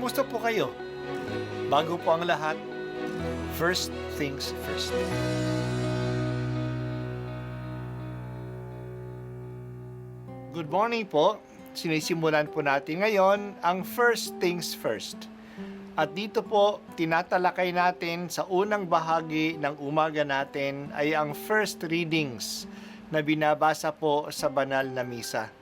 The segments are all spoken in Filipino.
Kumusta po kayo? Bago po ang lahat, first things first. Good morning po. Sinisimulan po natin ngayon ang first things first. At dito po, tinatalakay natin sa unang bahagi ng umaga natin ay ang first readings na binabasa po sa banal na misa.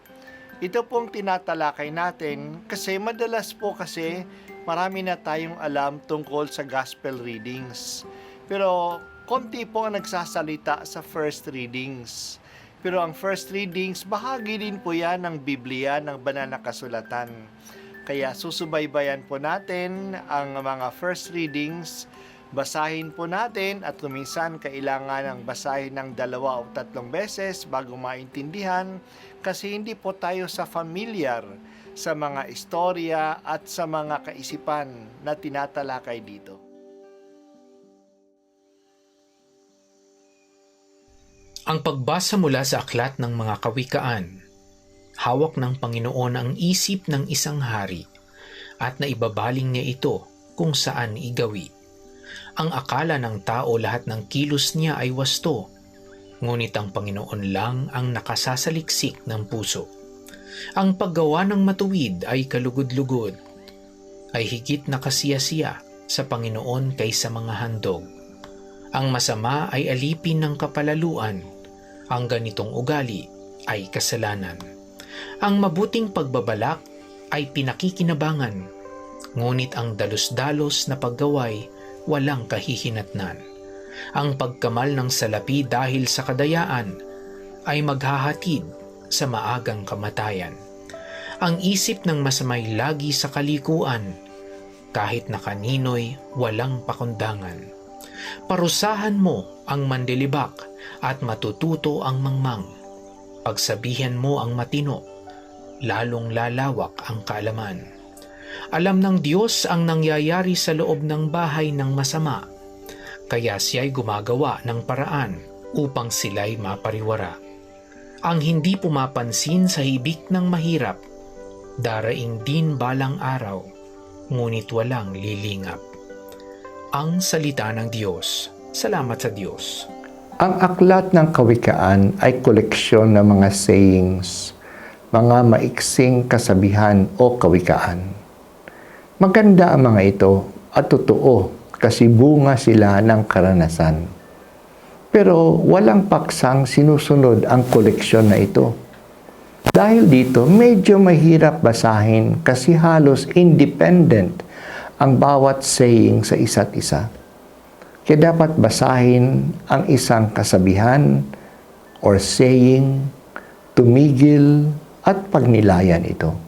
Ito pong tinatalakay natin kasi madalas po kasi marami na tayong alam tungkol sa gospel readings. Pero konti po ang nagsasalita sa first readings. Pero ang first readings, bahagi din po yan ng Biblia, ng banal na kasulatan. Kaya susubaybayan po natin ang mga first readings, basahin po natin at kuminsan kailangan ng basahin ng 2 o 3 beses bago maintindihan kasi hindi po tayo familiar sa mga istorya at sa mga kaisipan na tinatalakay dito. Ang pagbasa mula sa aklat ng mga kawikaan. Hawak ng Panginoon ang isip ng isang hari at naibabaling niya ito kung saan igawi. Ang akala ng tao lahat ng kilos niya ay wasto, ngunit ang Panginoon lang ang nakasasaliksik ng puso. Ang paggawa ng matuwid ay kalugod-lugod, ay higit na kasiyasiya sa Panginoon kaysa mga handog. Ang masama ay alipin ng kapalaluan, ang ganitong ugali ay kasalanan. Ang mabuting pagbabalak ay pinakikinabangan, ngunit ang dalos-dalos na paggaway walang kahihinatnan. Ang pagkamal ng salapi dahil sa kadayaan ay maghahatid sa maagang kamatayan. Ang isip ng masamay lagi sa kalikuan, kahit na kanino'y walang pakundangan. Parusahan mo ang mandilibak at matututo ang mangmang. Pagsabihan mo ang matino, lalong lalawak ang kaalaman. Alam ng Diyos ang nangyayari sa loob ng bahay ng masama, kaya siya'y gumagawa ng paraan upang sila'y mapariwara. Ang hindi pumapansin sa hibik ng mahirap, daraing din balang araw, ngunit walang lilingap. Ang salita ng Diyos. Salamat sa Diyos. Ang aklat ng kawikaan ay koleksyon ng mga sayings, mga maiksing kasabihan o kawikaan. Maganda ang mga ito at totoo kasi bunga sila ng karanasan. Pero walang paksang sinusunod ang koleksyon na ito. Dahil dito, medyo mahirap basahin kasi halos independent ang bawat saying sa isa't isa. Kaya dapat basahin ang isang kasabihan or saying, tumigil at pagnilayan ito.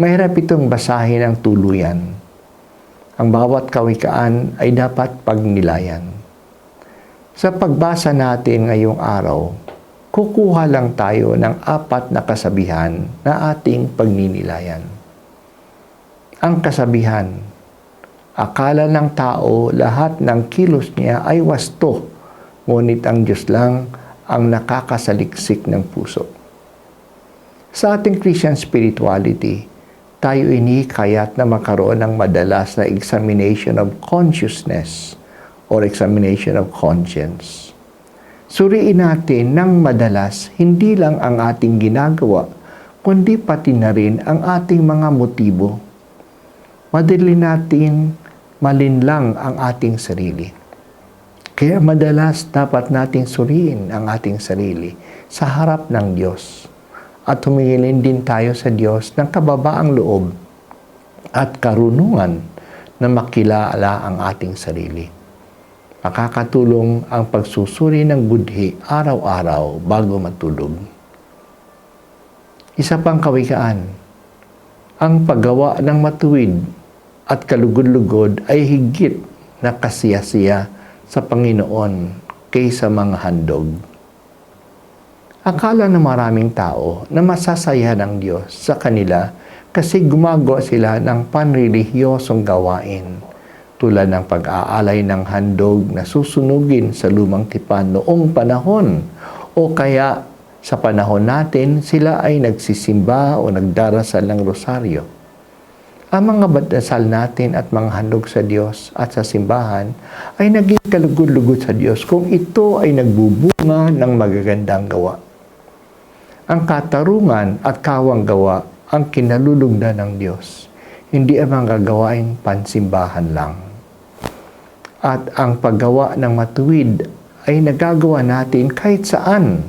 Mahirap itong basahin ng tuluyan. Ang bawat kawikaan ay dapat pagnilayan. Sa pagbasa natin ngayong araw, kukuha lang tayo ng 4 na kasabihan na ating pagninilayan. Ang kasabihan, akala ng tao lahat ng kilos niya ay wasto, ngunit ang Diyos lang ang nakakasaliksik ng puso. Sa ating Christian spirituality, tayo inihikayat na makaroon ng madalas na examination of consciousness or examination of conscience. Suriin natin ng madalas hindi lang ang ating ginagawa, kundi pati na rin ang ating mga motibo. Madali natin malinlang ang ating sarili. Kaya madalas dapat nating suriin ang ating sarili sa harap ng Diyos. At humingilin din tayo sa Diyos ng kababaang loob at karunungan na makilala ang ating sarili. Makakatulong ang pagsusuri ng budhi araw-araw bago matulog. Isa pang kawikaan, ang paggawa ng matuwid at kalugod-lugod ay higit na kasiyasiya sa Panginoon kaysa mga handog. Akala ng maraming tao na masasaya ng Diyos sa kanila kasi gumagawa sila ng panrelihiyosong gawain tulad ng pag-aalay ng handog na susunugin sa lumang tipan noong panahon o kaya sa panahon natin sila ay nagsisimba o nagdarasal ng rosaryo. ang mga dasal natin at mga handog sa Diyos at sa simbahan ay naging kalugod-lugod sa Diyos kung ito ay nagbubunga ng magagandang gawa. Ang katarungan at kawang gawa ang kinalulugdan ng Diyos, hindi ang mga gawaing pansimbahan lang. At ang paggawa ng matuwid ay nagagawa natin kahit saan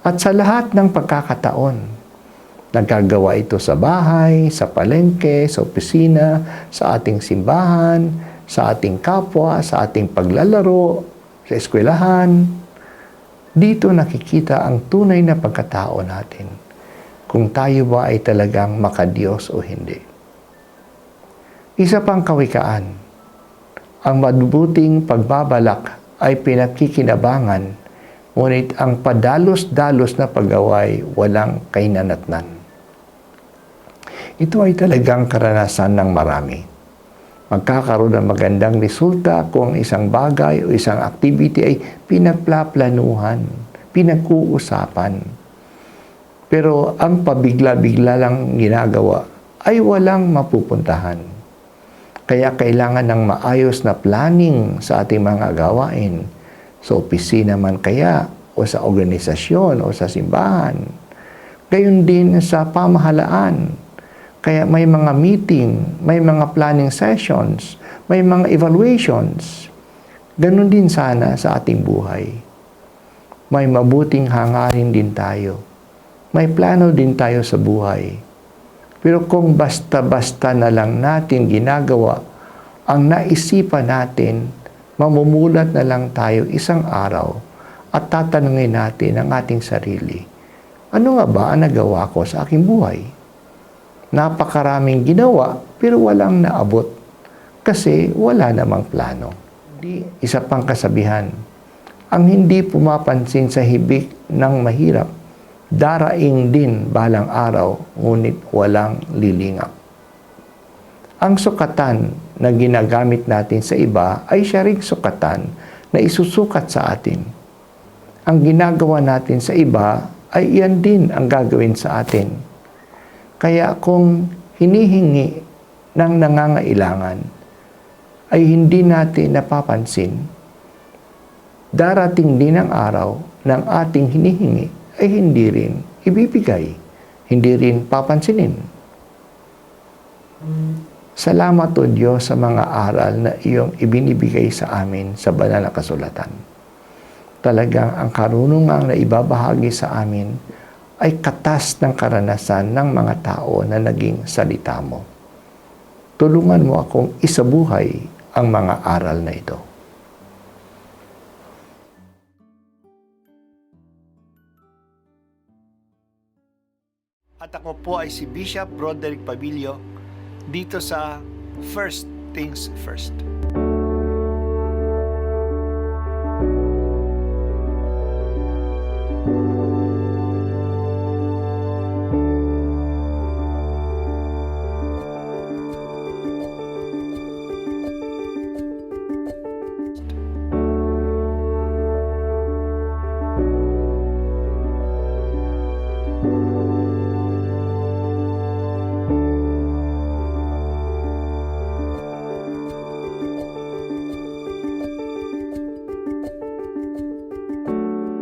at sa lahat ng pagkakataon. Nagagawa ito sa bahay, sa palengke, sa opisina, sa ating simbahan, sa ating kapwa, sa ating paglalaro, sa eskwelahan. Dito nakikita ang tunay na pagkatao natin, kung tayo ba ay talagang makadiyos o hindi. Isa pang kawikaan, ang mabuting pagbabalak ay pinakikinabangan, ngunit ang padalos-dalos na pag-away walang kahinanatnan. Ito ay talagang karanasan ng marami. Magkakaroon ng magandang resulta kung isang bagay o isang activity ay pinagplaplanuhan, pinag-uusapan. Pero ang pabigla-bigla lang ginagawa ay walang mapupuntahan. Kaya kailangan ng maayos na planning sa ating mga gawain. Sa opisina man kaya, o sa organisasyon, o sa simbahan. Gayon din sa pamahalaan. Kaya may mga meeting, may mga planning sessions, may mga evaluations. Ganon din sana sa ating buhay. May mabuting hangarin din tayo. May plano din tayo sa buhay. Pero kung basta-basta na lang natin ginagawa ang naisipan natin, mamumulat na lang tayo isang araw at tatanungin natin ang ating sarili, ano nga ba ang nagawa ko sa aking buhay? Napakaraming ginawa pero walang naabot kasi wala namang plano. Isa pang kasabihan, ang hindi pumapansin sa hibik ng mahirap, daraing din balang araw, ngunit walang lilingap. Ang sukatan na ginagamit natin sa iba ay siya ring sukatan na isusukat sa atin. Ang ginagawa natin sa iba ay iyan din ang gagawin sa atin. Kaya kung hinihingi ng nangangailangan ay hindi natin napapansin, darating din ang araw ng ating hinihingi ay hindi rin ibibigay, hindi rin papansinin. Salamat o Diyos sa mga aral na iyong ibinibigay sa amin sa banal na kasulatan. Talagang ang karunungang na ibabahagi sa amin ay katas ng karanasan ng mga tao na naging salita mo. Tulungan mo akong isabuhay ang mga aral na ito. At ako po ay si Bishop Roderick Pabilio dito sa First Things First.